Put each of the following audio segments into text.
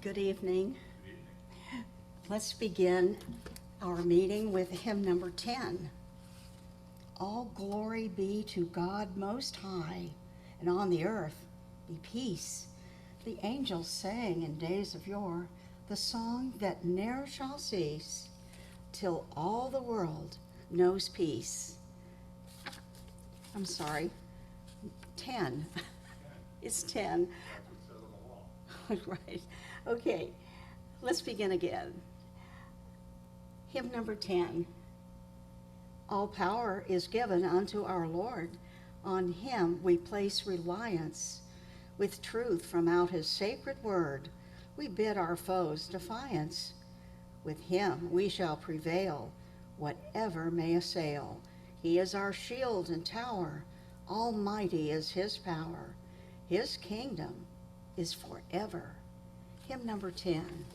Good evening. Let's begin our meeting with hymn number 10. All glory be to God Most High, and on the earth be peace. The angels sang in days of yore the song that ne'er shall cease, till all the world knows peace. I'm sorry, 10. It's 10. Right. Okay, let's begin again. Hymn number 10. All power is given unto our Lord. On him we place reliance. With truth from out his sacred word, we bid our foes defiance. With him we shall prevail, whatever may assail. He is our shield and tower. Almighty is his power. His kingdom is forever. Hymn number 10.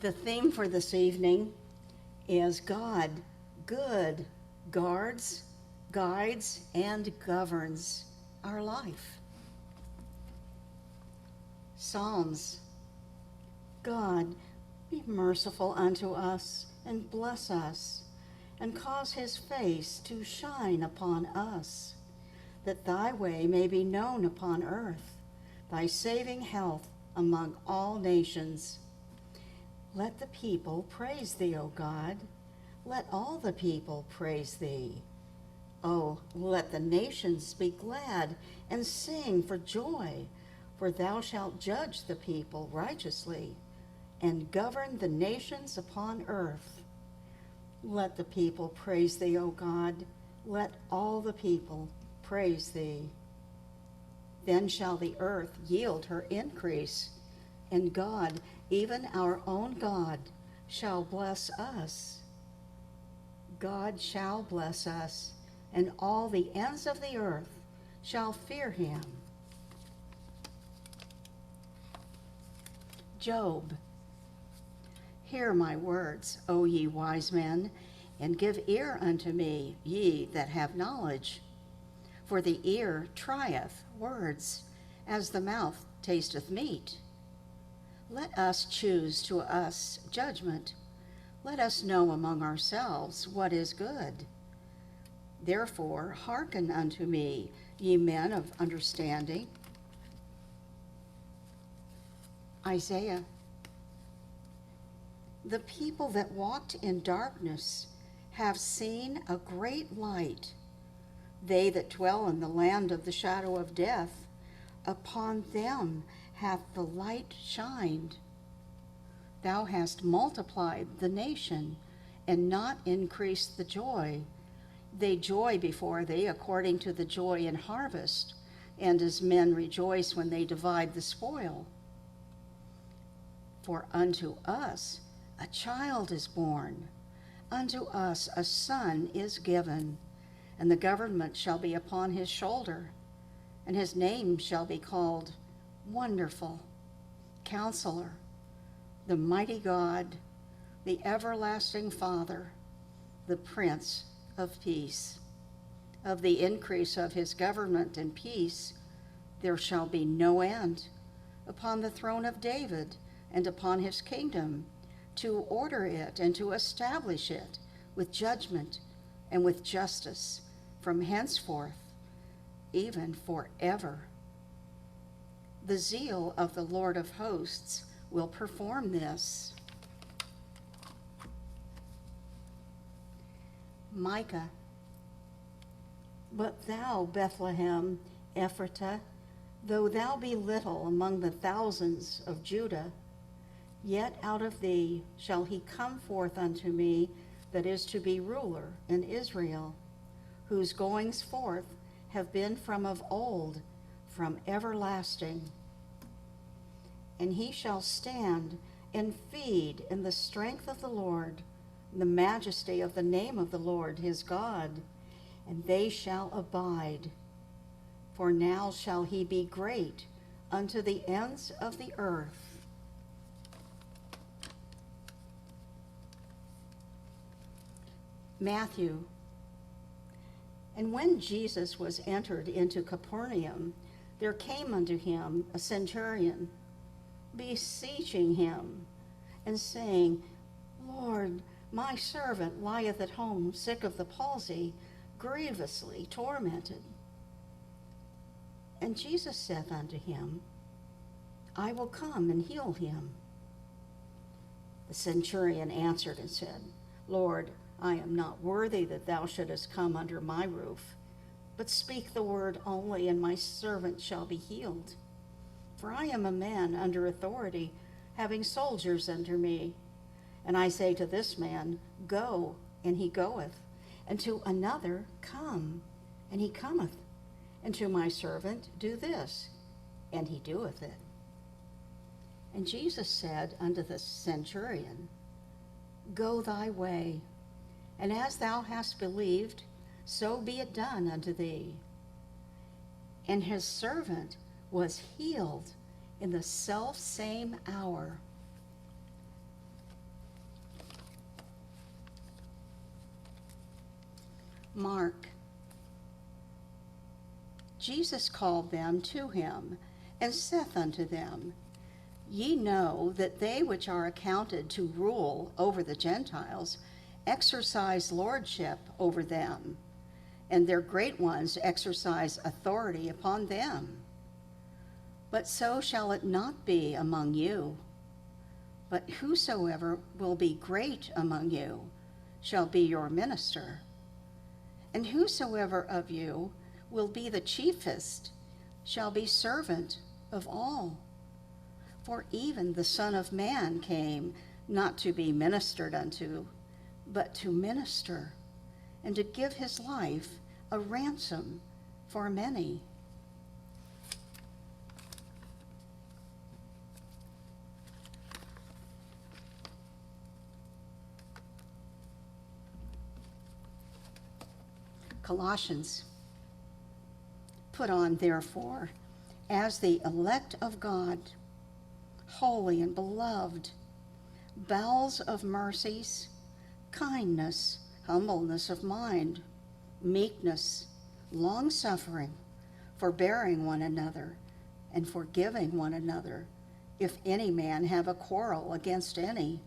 The theme for this evening is God, good, guards, guides, and governs our life. Psalms. God, be merciful unto us and bless us, and cause his face to shine upon us, that thy way may be known upon earth, thy saving health among all nations. Let the people praise thee, O God. Let all the people praise thee. Oh, let the nations be glad and sing for joy, for thou shalt judge the people righteously and govern the nations upon earth. Let the people praise thee, O God. Let all the people praise thee. Then shall the earth yield her increase, and God, even our own God, shall bless us. God shall bless us, and all the ends of the earth shall fear him. Job. Hear my words, O ye wise men, and give ear unto me, ye that have knowledge. For the ear trieth words, as the mouth tasteth meat. Let us choose to us judgment. Let us know among ourselves what is good. Therefore hearken unto me, ye men of understanding. Isaiah. The people that walked in darkness have seen a great light. They that dwell in the land of the shadow of death, upon them hath the light shined. Thou hast multiplied the nation, and not increased the joy. They joy before thee according to the joy in harvest, and as men rejoice when they divide the spoil. For unto us a child is born, unto us a son is given, and the government shall be upon his shoulder, and his name shall be called Wonderful, Counselor, the Mighty God, the Everlasting Father, the Prince of Peace. Of the increase of his government and peace there shall be no end, upon the throne of David and upon his kingdom, to order it and to establish it with judgment and with justice from henceforth, even forever. The zeal of the Lord of hosts will perform this. Micah. But thou, Bethlehem Ephratah, though thou be little among the thousands of Judah, yet out of thee shall he come forth unto me that is to be ruler in Israel, whose goings forth have been from of old, from everlasting. And he shall stand and feed in the strength of the Lord, the majesty of the name of the Lord his God, and they shall abide. For now shall he be great unto the ends of the earth. Matthew. And when Jesus was entered into Capernaum, there came unto him a centurion, beseeching him, and saying, Lord, my servant lieth at home sick of the palsy, grievously tormented. And Jesus saith unto him, I will come and heal him. The centurion answered and said, Lord, I am not worthy that thou shouldest come under my roof, but speak the word only, and my servant shall be healed. For I am a man under authority, having soldiers under me. And I say to this man, Go, and he goeth, and to another, Come, and he cometh, and to my servant, Do this, and he doeth it. And Jesus said unto the centurion, Go thy way, and as thou hast believed, so be it done unto thee. And his servant was healed in the selfsame hour. Mark. Jesus called them to him, and saith unto them, Ye know that they which are accounted to rule over the Gentiles exercise lordship over them, and their great ones exercise authority upon them. But so shall it not be among you. But whosoever will be great among you shall be your minister. And whosoever of you will be the chiefest shall be servant of all. For even the Son of Man came not to be ministered unto, but to minister, and to give his life a ransom for many. Colossians. Put on, therefore, as the elect of God, holy and beloved, bowels of mercies, kindness, humbleness of mind, meekness, long-suffering, forbearing one another, and forgiving one another, if any man have a quarrel against any.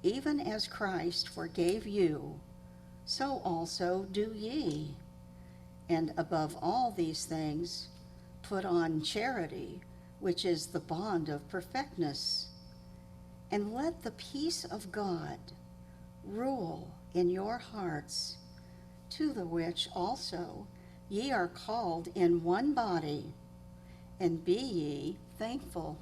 Even as Christ forgave you, so also do ye. And above all these things, put on charity, which is the bond of perfectness. And let the peace of God rule in your hearts, to the which also ye are called in one body, and be ye thankful.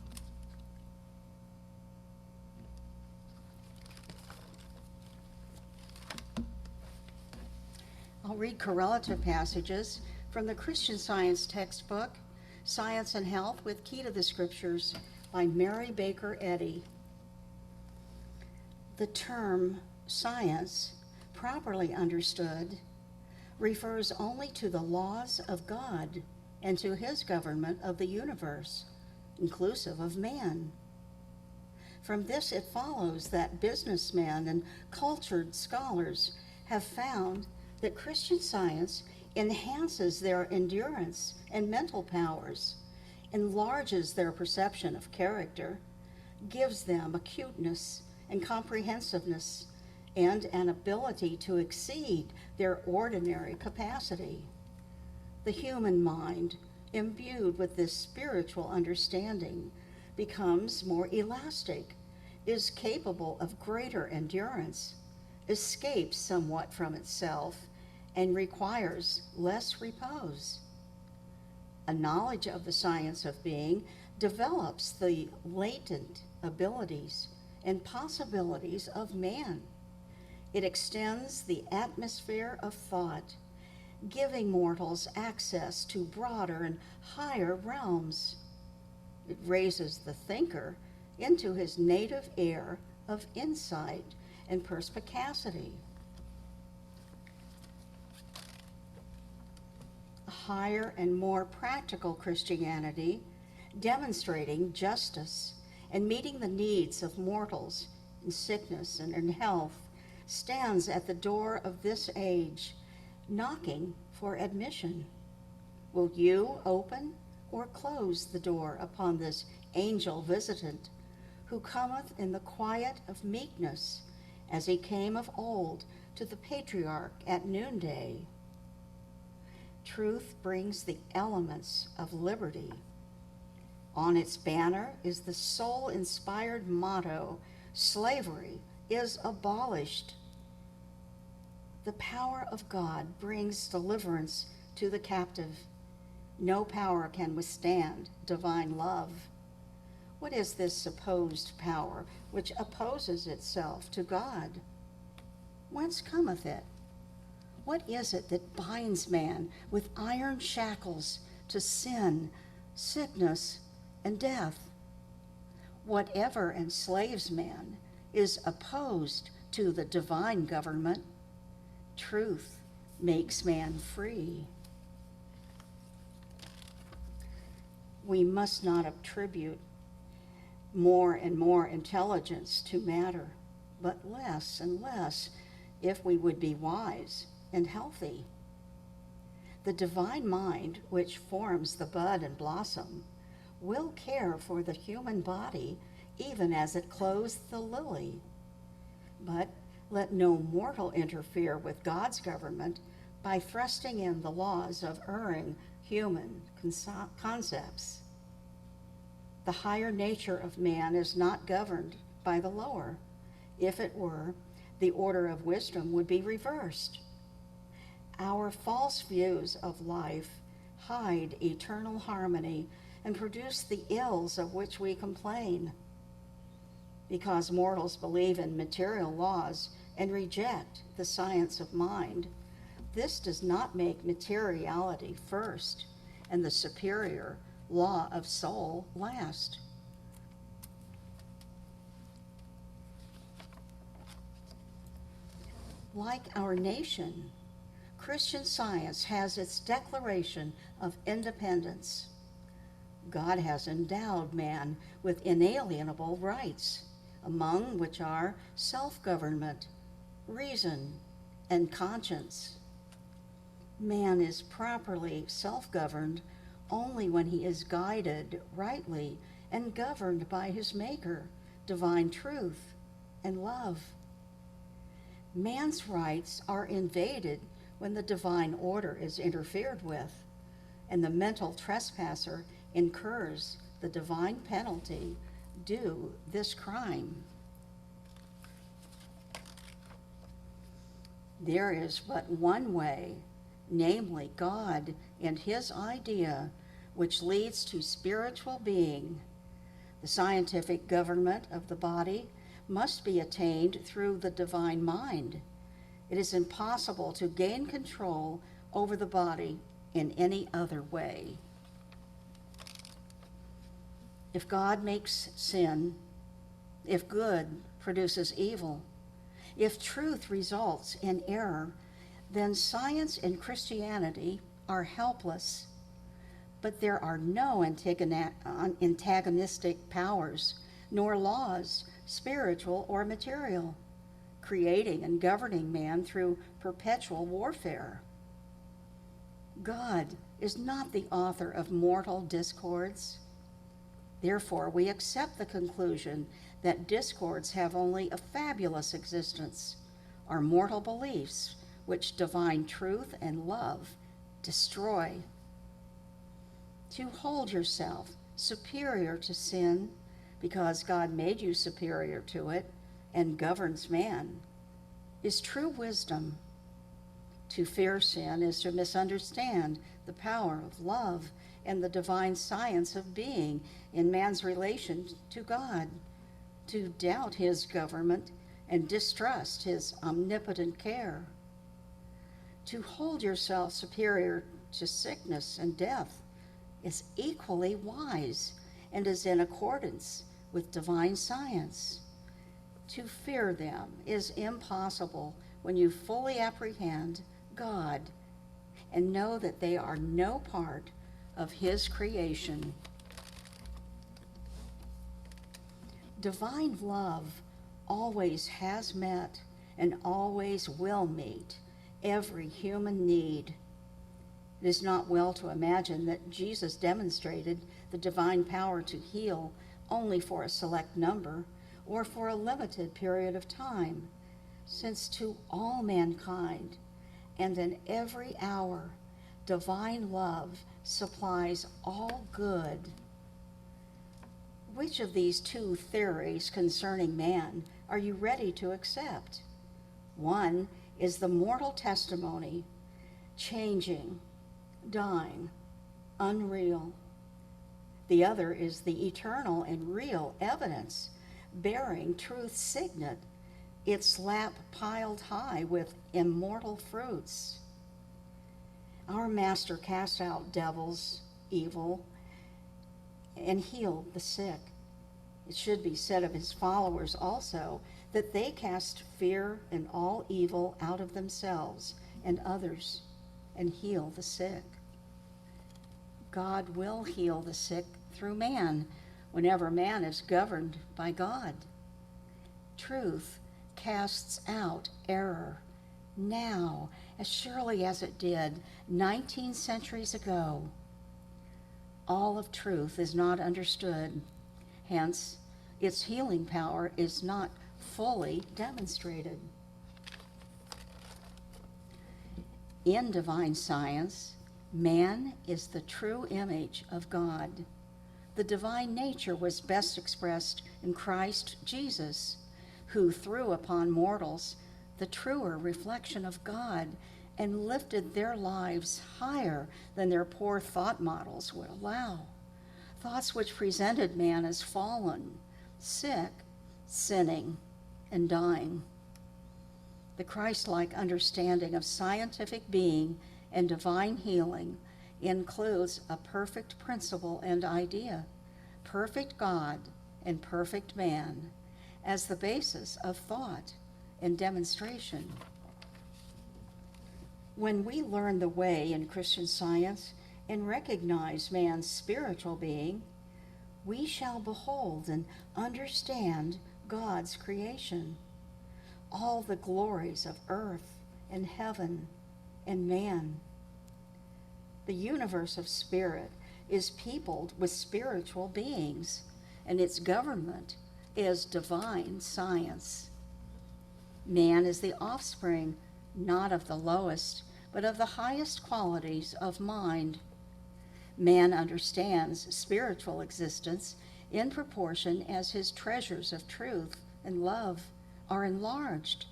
I'll read correlative passages from the Christian Science textbook, Science and Health with Key to the Scriptures by Mary Baker Eddy. The term science, properly understood, refers only to the laws of God and to his government of the universe, inclusive of man. From this it follows that businessmen and cultured scholars have found that Christian Science enhances their endurance and mental powers, enlarges their perception of character, gives them acuteness and comprehensiveness, and an ability to exceed their ordinary capacity. The human mind, imbued with this spiritual understanding, becomes more elastic, is capable of greater endurance, escapes somewhat from itself, and requires less repose. A knowledge of the science of being develops the latent abilities and possibilities of man. It extends the atmosphere of thought, giving mortals access to broader and higher realms. It raises the thinker into his native air of insight and perspicacity. A higher and more practical Christianity, demonstrating justice and meeting the needs of mortals in sickness and in health, stands at the door of this age, knocking for admission. Will you open or close the door upon this angel visitant, who cometh in the quiet of meekness, as he came of old to the patriarch at noonday? Truth brings the elements of liberty. On its banner is the soul-inspired motto, "Slavery is abolished." The power of God brings deliverance to the captive. No power can withstand divine love. What is this supposed power which opposes itself to God? Whence cometh it? What is it that binds man with iron shackles to sin, sickness, and death? Whatever enslaves man is opposed to the divine government. Truth makes man free. We must not attribute more and more intelligence to matter, but less and less if we would be wise. and healthy. The divine mind, which forms the bud and blossom, will care for the human body even as it clothes the lily. But let no mortal interfere with God's government by thrusting in the laws of erring human concepts. The higher nature of man is not governed by the lower. If it were, the order of wisdom would be reversed. Our false views of life hide eternal harmony and produce the ills of which we complain. Because mortals believe in material laws and reject the science of mind, this does not make materiality first and the superior law of soul last. Like our nation, Christian Science has its declaration of independence. God has endowed man with inalienable rights, among which are self-government, reason, and conscience. Man is properly self-governed only when he is guided rightly and governed by his Maker, divine truth, and love. Man's rights are invaded when the divine order is interfered with, and the mental trespasser incurs the divine penalty due this crime. There is but one way, namely God and his idea, which leads to spiritual being. The scientific government of the body must be attained through the divine mind. It is impossible to gain control over the body in any other way. If God makes sin, if good produces evil, if truth results in error, then science and Christianity are helpless. But there are no antagonistic powers, nor laws, spiritual or material, creating and governing man through perpetual warfare. God is not the author of mortal discords. Therefore, we accept the conclusion that discords have only a fabulous existence, are mortal beliefs which divine truth and love destroy. To hold yourself superior to sin because God made you superior to it and governs man is true wisdom. To fear sin is to misunderstand the power of love and the divine science of being in man's relation to God, to doubt his government and distrust his omnipotent care. To hold yourself superior to sickness and death is equally wise and is in accordance with divine science. To fear them is impossible when you fully apprehend God and know that they are no part of his creation. Divine love always has met and always will meet every human need. It is not well to imagine that Jesus demonstrated the divine power to heal only for a select number or for a limited period of time, since to all mankind and in every hour, divine love supplies all good. Which of these two theories concerning man are you ready to accept? One is the mortal testimony, changing, dying, unreal. The other is the eternal and real evidence, bearing truth's signet, its lap piled high with immortal fruits. Our Master cast out devils, evil, and healed the sick. It should be said of his followers also that they cast fear and all evil out of themselves and others and heal the sick. God will heal the sick through man whenever man is governed by God. Truth casts out error, now, as surely as it did 19 centuries ago. All of truth is not understood, hence, its healing power is not fully demonstrated. In divine science, man is the true image of God. The divine nature was best expressed in Christ Jesus, who threw upon mortals the truer reflection of God and lifted their lives higher than their poor thought models would allow. Thoughts which presented man as fallen, sick, sinning, and dying. The Christ-like understanding of scientific being and divine healing includes a perfect principle and idea, perfect God and perfect man, as the basis of thought and demonstration. When we learn the way in Christian Science and recognize man's spiritual being, we shall behold and understand God's creation, all the glories of earth and heaven and man. The universe of spirit is peopled with spiritual beings, and its government is divine science. Man is the offspring not of the lowest, but of the highest qualities of mind. Man understands spiritual existence in proportion as his treasures of truth and love are enlarged.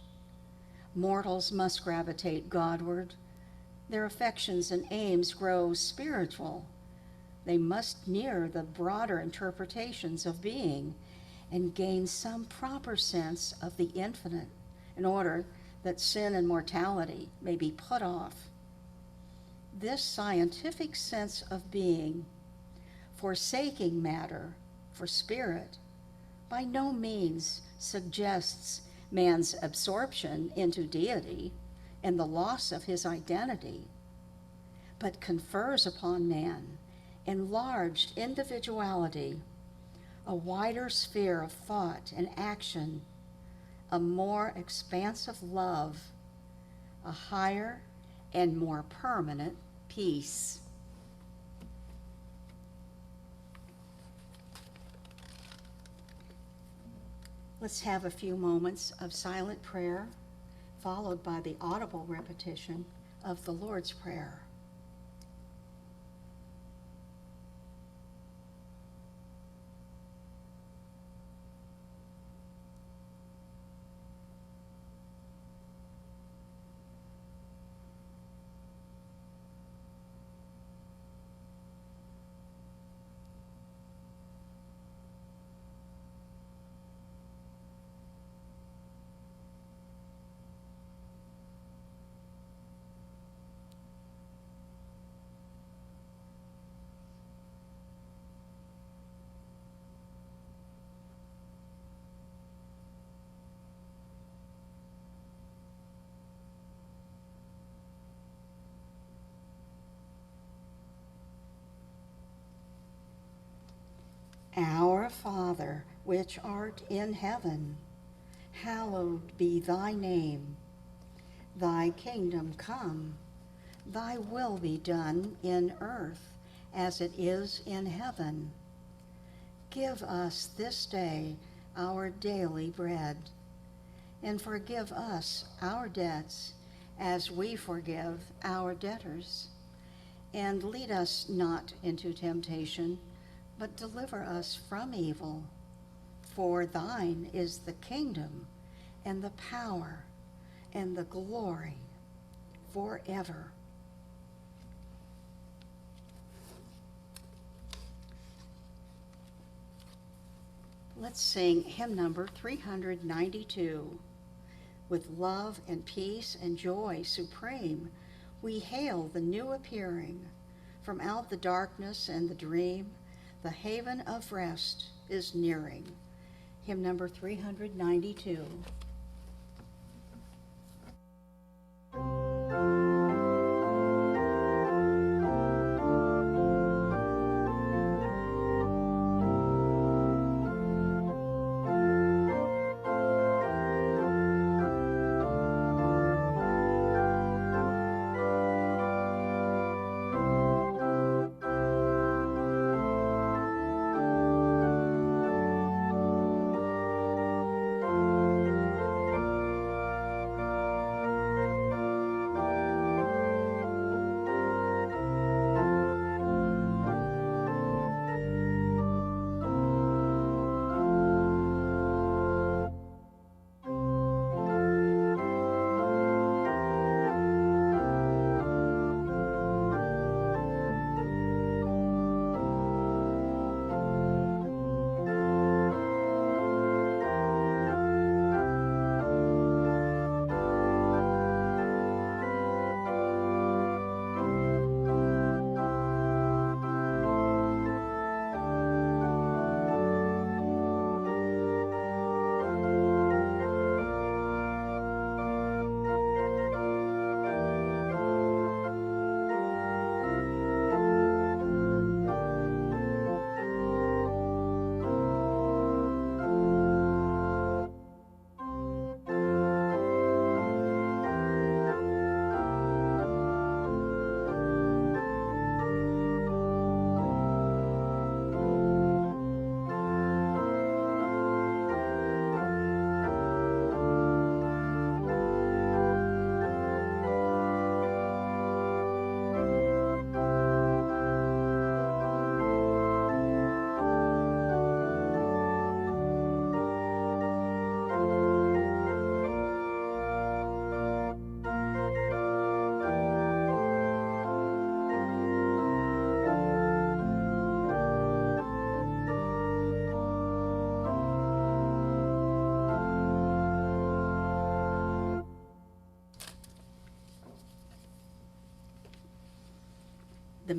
Mortals must gravitate Godward. Their affections and aims grow spiritual. They must near the broader interpretations of being and gain some proper sense of the infinite in order that sin and mortality may be put off. This scientific sense of being, forsaking matter for spirit, by no means suggests man's absorption into deity and the loss of his identity, but confers upon man enlarged individuality, a wider sphere of thought and action, a more expansive love, a higher and more permanent peace. Let's have a few moments of silent prayer, followed by the audible repetition of the Lord's Prayer. Our Father, which art in heaven, hallowed be thy name. Thy kingdom come, thy will be done in earth as it is in heaven. Give us this day our daily bread, and forgive us our debts as we forgive our debtors. And lead us not into temptation, but deliver us from evil. For thine is the kingdom, and the power, and the glory, forever. Let's sing hymn number 392. With love and peace and joy supreme, we hail the new appearing. From out the darkness and the dream, the haven of rest is nearing. Hymn number 392.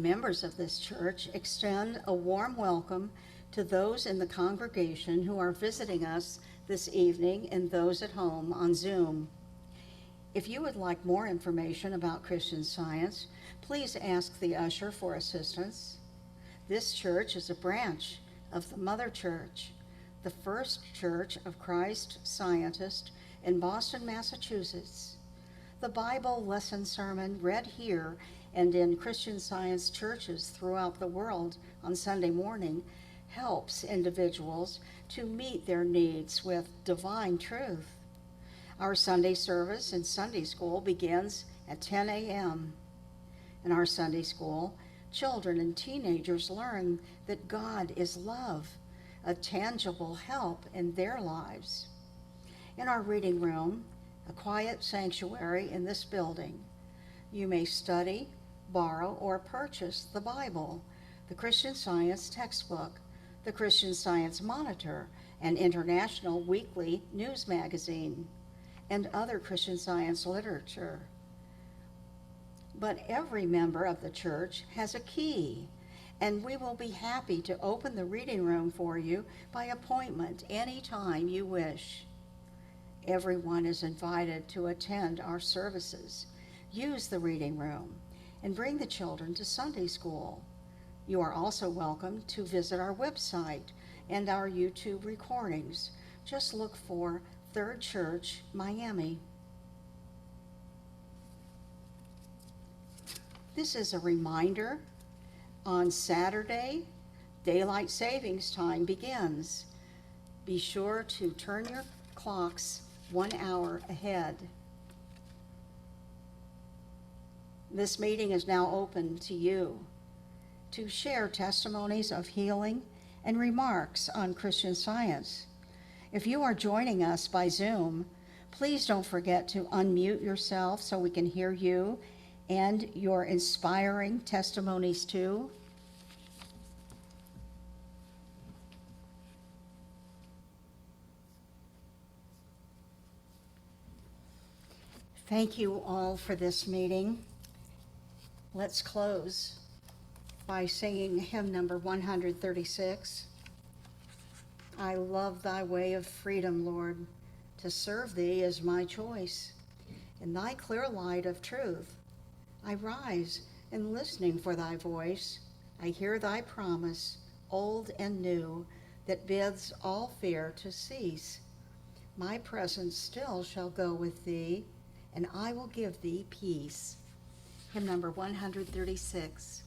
members of this church extend a warm welcome to those in the congregation who are visiting us this evening and those at home on Zoom. If you would like more information about Christian Science, please ask the usher for assistance. This church is a branch of the Mother Church, the First Church of Christ Scientist in Boston, Massachusetts. The Bible lesson sermon read here and in Christian Science churches throughout the world on Sunday morning helps individuals to meet their needs with divine truth. Our Sunday service in Sunday school begins at 10 a.m. In our Sunday school, children and teenagers learn that God is love, a tangible help in their lives. In our reading room, a quiet sanctuary in this building, you may study, borrow, or purchase the Bible, the Christian Science textbook, the Christian Science Monitor, an international weekly news magazine, and other Christian Science literature. But every member of the church has a key, and we will be happy to open the reading room for you by appointment anytime you wish. Everyone is invited to attend our services, use the reading room, and bring the children to Sunday school. You are also welcome to visit our website and our YouTube recordings. Just look for Third Church, Miami. This is a reminder. On Saturday, daylight savings time begins. Be sure to turn your clocks 1 hour ahead. This meeting is now open to you to share testimonies of healing and remarks on Christian Science. If you are joining us by Zoom, please don't forget to unmute yourself so we can hear you and your inspiring testimonies too. Thank you all for this meeting. Let's close by singing hymn number 136. I love thy way of freedom, Lord. To serve thee is my choice. In thy clear light of truth, I rise in listening for thy voice. I hear thy promise, old and new, that bids all fear to cease. My presence still shall go with thee, and I will give thee peace. Hymn number 136.